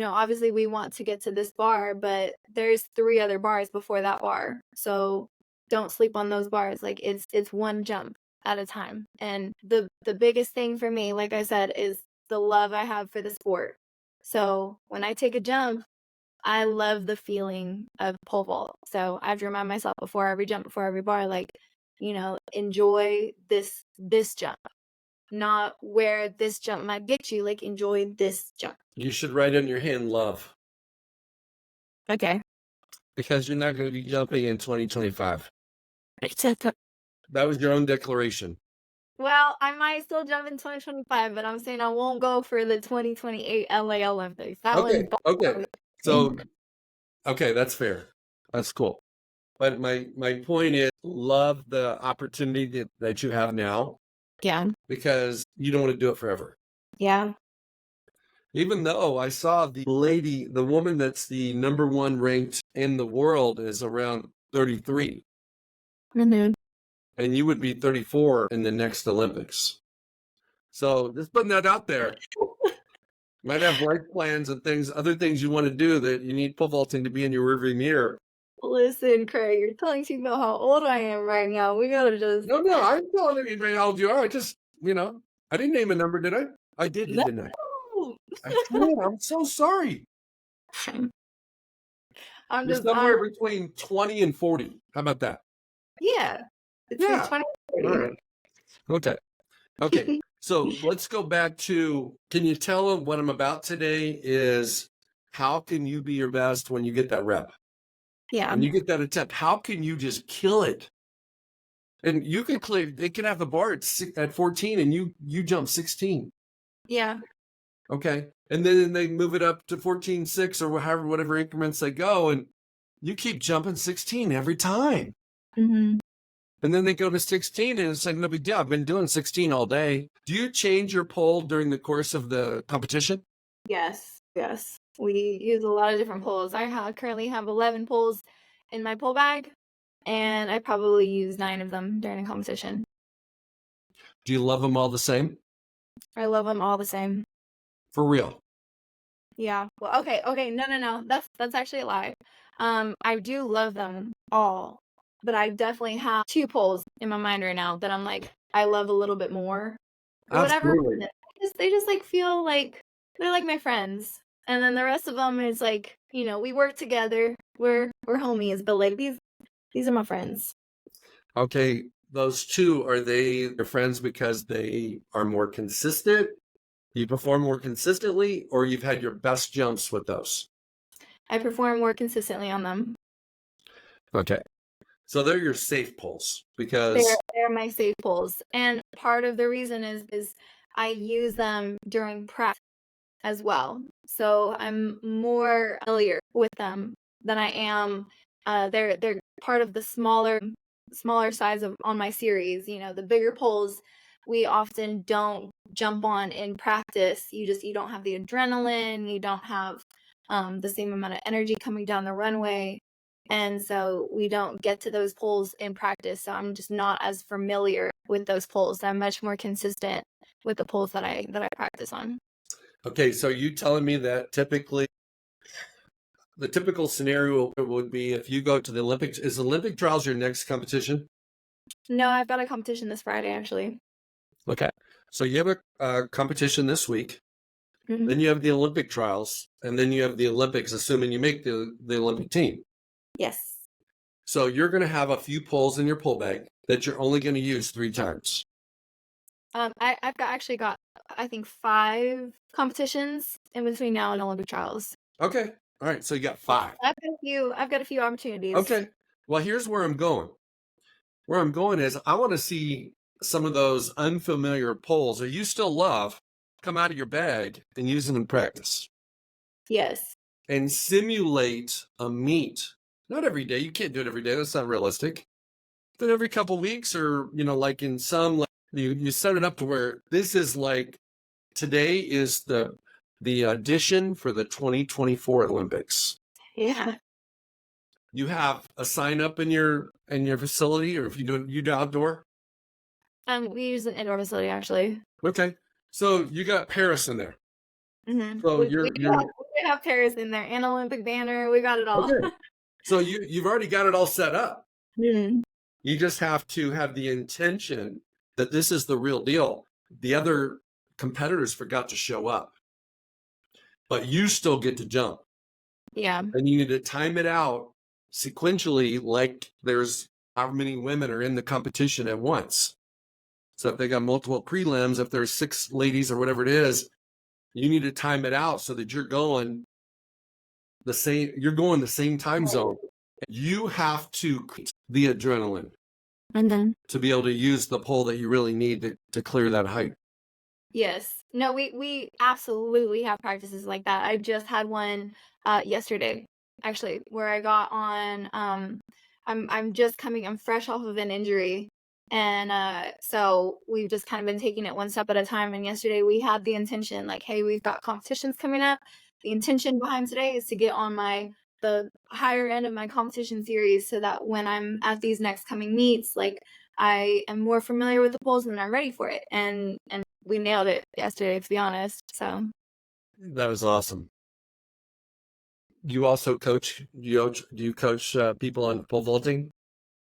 obviously we want to get to this bar, but there's 3 other bars before that bar. So don't sleep on those bars. Like it's one jump at a time. And the biggest thing for me, like I said, is the love I have for the sport. So when I take a jump, I love the feeling of pole vault. So I have to remind myself before every jump, before every bar, like, enjoy this jump. Not where this jump might get you, like enjoy this jump. You should write on your hand love. Okay. Because you're not going to be jumping in 2025. Well, That was your own declaration. I might still jump in 2025, but I'm saying I won't go for the 2028 LA Olympics. That Okay. So Okay, that's fair. That's cool. But my point is, love the opportunity that you have now Yeah. because you don't want to do it forever. Yeah. Even though I saw the lady, the woman that's the number one ranked in the world is around 33, Mhm. and you would be 34 in the next Olympics. So just putting that out there. Might have life plans and things, other things you want to do that you need pole vaulting to be in your rearview mirror. Listen, Craig, you're telling people how old I am right now. We gotta just No, I'm telling anybody how old you are. I just, I didn't name a number, did I? I did, no. didn't I? I did. I'm so sorry. I'm You're just I'm somewhere between 20 and 40. How about that? yeah. Between Yeah. 20 All and right. Okay. Okay. So let's go back to, can you tell them what I'm about today is how can you be your best when you get that rep? Yeah. When you get that attempt, how can you just kill it? And you can clear, they can have the bar at 14 and you jump 16. Yeah. Okay. And then they move it up to 14.6 or whatever increments they go. And you keep jumping 16 every time. Mm-hmm. And then they go to 16 and it's like, no big deal. I've been doing 16 all day. Do you change your pole during the course of the competition? Yes. Yes. We use a lot of different poles. Currently have 11 poles in my pole bag, and I probably use 9 of them during a competition. Do you love them all the same? I love them all the same. For real? Yeah. Well, okay. No. That's actually a lie. I do love them all, but I definitely have 2 poles in my mind right now that I'm like, I love a little bit more. For whatever Absolutely. reason. They just like feel like they're like my friends. And then the rest of them is like, we work together. We're homies, but like these are my friends. Okay. Those two, are they your friends because they are more consistent? You perform more consistently, or you've had your best jumps with those? I perform more consistently on them. Okay. So they're your safe poles They're because, they're my safe poles. And part of the reason is I use them during practice as well. So I'm more familiar with them than I am. They're part of the smaller size of on my series. The bigger poles we often don't jump on in practice. You don't have the adrenaline. You don't have the same amount of energy coming down the runway. And so we don't get to those poles in practice. So I'm just not as familiar with those poles. I'm much more consistent with the poles that I practice on. okay, so you telling me that typically the typical scenario would be if you go to the Olympics, is Olympic trials your next competition? No, I've got a competition this Friday, actually. Okay. So you have a competition this week, Mhm. then you have the Olympic trials, and then you have the Olympics, assuming you make the Olympic team. Yes. So you're going to have a few poles in your pull bag that you're only going to use 3 times. I've actually got, I think, 5 competitions in between now and Olympic trials. Okay. All right. So you got 5. I've got a few opportunities. Okay. Well, here's where I'm going. Where I'm going is I want to see some of those unfamiliar poles that you still love come out of your bag and use them in practice Yes. and simulate a meet. Not every day. You can't do it every day. That's not realistic. But every couple weeks, or like in some, like you set it up to where this is like today is the audition for the 2024 Olympics. Yeah. You have a sign up in your facility, or if you do outdoor. We use an indoor facility, actually. Okay, so you got Paris in there. Mm-hmm. So We you're have Paris in there, and Olympic banner. We got it all. okay. So you've already got it all set up. Mm-hmm. You just have to have the intention that this is the real deal. The other competitors forgot to show up, but you still get to jump. Yeah. And you need to time it out sequentially, like there's how many women are in the competition at once. So if they got multiple prelims, if there's 6 ladies or whatever it is, you need to time it out so that you're going the same time zone. You have to the adrenaline And then to be able to use the pole that you really need to clear that height. yes. No, we absolutely have practices like that. I just had one yesterday. actually, where I got on, I'm fresh off of an injury. And so we've just kind of been taking it one step at a time. And yesterday we had the intention, like, hey, we've got competitions coming up. The intention behind today is to get on the higher end of my competition series so that when I'm at these next coming meets, like I am more familiar with the poles and I'm ready for it. And we nailed it yesterday, to be honest. So That was awesome. You also coach, do you coach people on pole vaulting?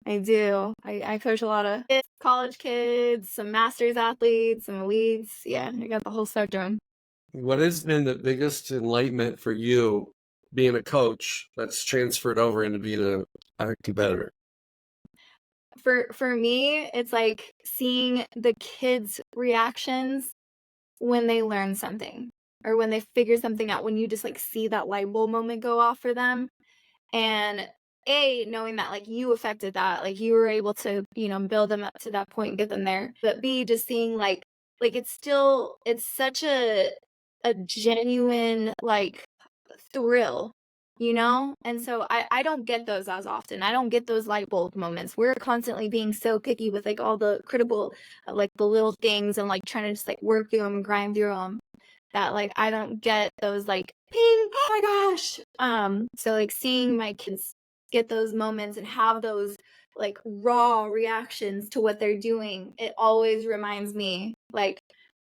I do. I coach a lot of college kids, some masters athletes, some elites. Yeah, I got the whole spectrum. What has been the biggest enlightenment for you being a coach that's transferred over into being a competitor? For me, it's like seeing the kids' reactions when they learn something or when they figure something out, when you just like see that light bulb moment go off for them. And A, knowing that like you affected that, like you were able to, build them up to that point and get them there. But B, just seeing like it's such a genuine like thrill, And so I don't get those as often. I don't get those light bulb moments. We're constantly being so picky with like all the critical like the little things and like trying to just like work through them and grind through them that like I don't get those like ping, oh my gosh. So like seeing my kids get those moments and have those like raw reactions to what they're doing, it always reminds me like,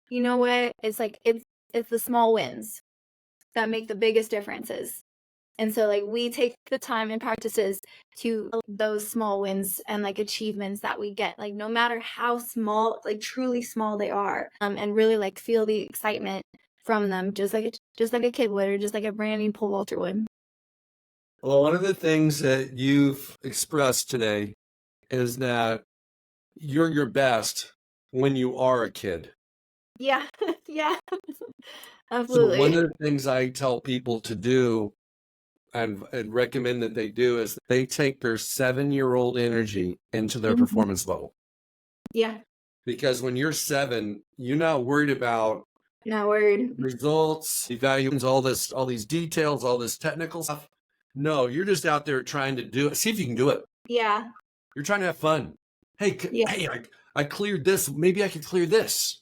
you know what? It's like it's the small wins that make the biggest differences. And so like we take the time and practices to those small wins and like achievements that we get, like no matter how small, like truly small they are, and really like feel the excitement from them, just like a kid would, or just like a brand new pole vaulter would. Well, one of the things that you've expressed today is that you're your best when you are a kid. Yeah, yeah, So one absolutely. of the things I tell people to do and recommend that they do is they take their 7-year-old energy into their Mhm. performance level. Yeah, Because when you're 7, you're not worried about no word. results, evaluations, all these details, all this technical stuff. No, you're just out there trying to do it. See if you can do it. Yeah, You're trying to have fun. Hey, yeah. hey, I cleared this. Maybe I can clear this.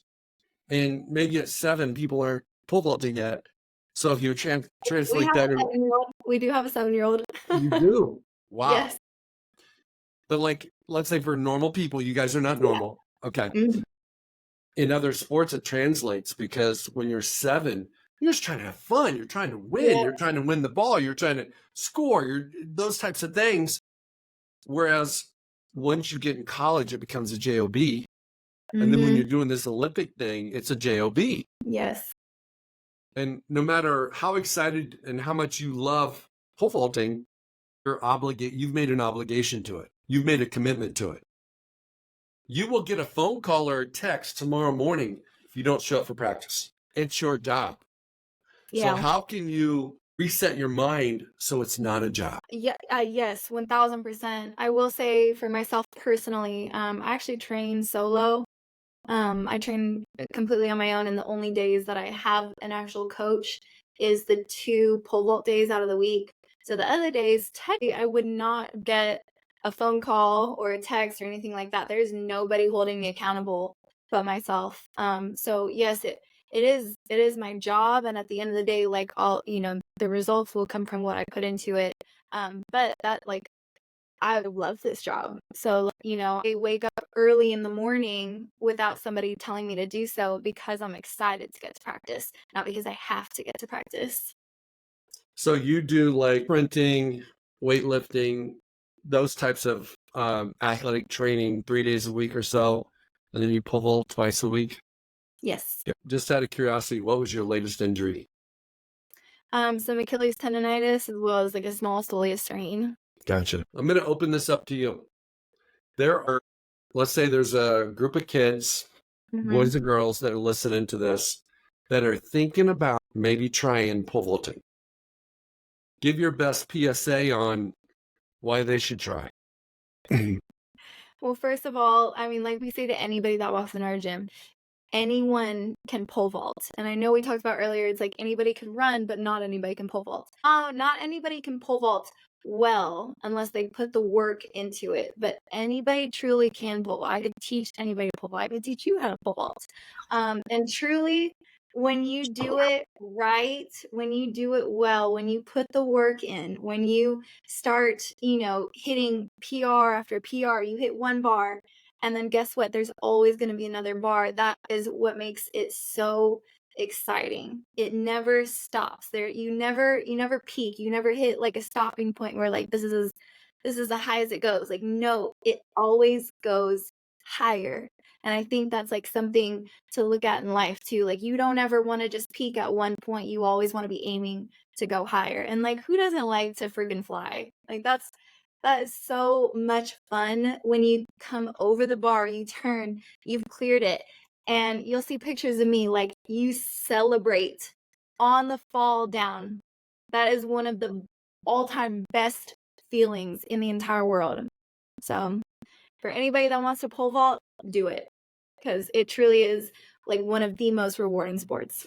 And maybe at 7, people aren't pole vaulting yet. So if you We translate have that, a 7-year-old. We do have a 7-year-old. you do. Wow. Yes. But like, let's say for normal people, you guys are not Yeah. normal. Okay. Mhm. In other sports, it translates because when you're 7, you're just trying to have fun. You're trying to win. Yeah. You're trying to win the ball. You're trying to score. You're those types of things. Whereas once you get in college, it becomes a job. And then when Mhm. you're doing this Olympic thing, it's a job. Yes. And no matter how excited and how much you love pole vaulting, you've made an obligation to it. You've made a commitment to it. You will get a phone call or a text tomorrow morning if you don't show up for practice. It's your job. So Yeah. how can you reset your mind so it's not a job? Yeah, yes, 1000%. I will say for myself personally, I actually train solo. I train completely on my own, and the only days that I have an actual coach is the 2 pole vault days out of the week. So the other days, technically, I would not get a phone call or a text or anything like that. There's nobody holding me accountable but myself. So yes, it is my job, and at the end of the day, like all the results will come from what I put into it. But that like I love this job. So, I wake up early in the morning without somebody telling me to do so because I'm excited to get to practice, not because I have to get to practice. So you do like sprinting, weightlifting, those types of athletic training 3 days a week or so, and then you pole vault twice a week. Yes. Yeah. Just out of curiosity, what was your latest injury? Some Achilles tendonitis as well as like a small soleus strain. Gotcha. I'm going to open this up to you. Let's say there's a group of kids, Hmm. boys and girls that are listening to this that are thinking about maybe trying pole vaulting. Give your best PSA on why they should try. Well, first of all, I mean, like we say to anybody that walks in our gym, anyone can pole vault. And I know we talked about earlier, it's like anybody can run, but not anybody can pole vault. Not anybody can pole vault well unless they put the work into it. But anybody truly can pole vault. I could teach anybody to pole vault. I could teach you how to pole vault. And truly, when you do it right, when you do it well, when you put the work in, when you start, hitting PR after PR, you hit one bar, and then guess what? There's always going to be another bar. That is what makes it so exciting. It never stops. You never peak. You never hit like a stopping point where like this is as high as it goes. Like no, it always goes higher. And I think that's like something to look at in life too. Like you don't ever want to just peak at one point. You always want to be aiming to go higher. And like who doesn't like to friggin' fly? Like that is so much fun when you come over the bar, you turn, you've cleared it, and you'll see pictures of me like you celebrate on the fall down. That is one of the all-time best feelings in the entire world. So, for anybody that wants to pole vault, do it because it truly is like one of the most rewarding sports.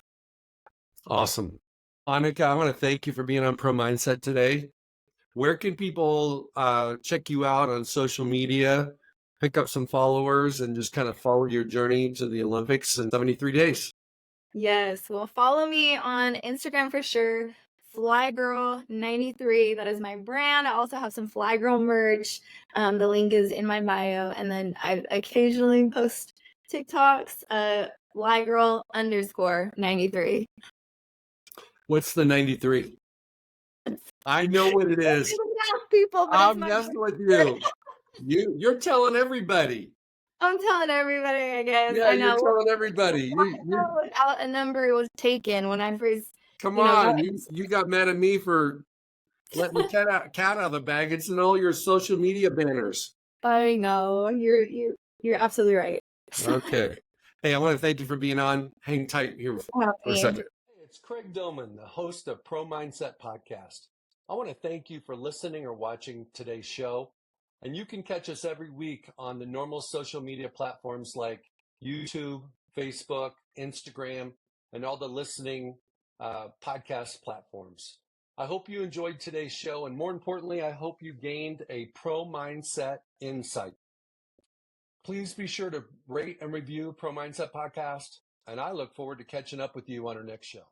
Awesome. Anicka, I want to thank you for being on Pro Mindset today. Where can people check you out on social media, pick up some followers, and just kind of follow your journey to the Olympics in 73 days? Yes, well, follow me on Instagram for sure. FlyGirl93, that is my brand. I also have some Fly Girl merch. The link is in my bio, and then I occasionally post TikToks. FlyGirl_93. What's the 93? I know what it is. People, but I'm messing with you. You're telling everybody. I'm telling everybody, I guess. Yeah, I you're know. telling everybody. Without a number was taken when I first. Come you know, on, you got mad at me for letting the cat out of the bag. It's in all your social media banners. I know you're absolutely right. Okay. Hey, I want to thank you for being on. Hang tight here for a second. Hey, it's Craig Domann, the host of Pro Mindset Podcast. I want to thank you for listening or watching today's show. And you can catch us every week on the normal social media platforms like YouTube, Facebook, Instagram, and all the listening podcast platforms. I hope you enjoyed today's show. And more importantly, I hope you gained a pro mindset insight. Please be sure to rate and review Pro Mindset Podcast. And I look forward to catching up with you on our next show.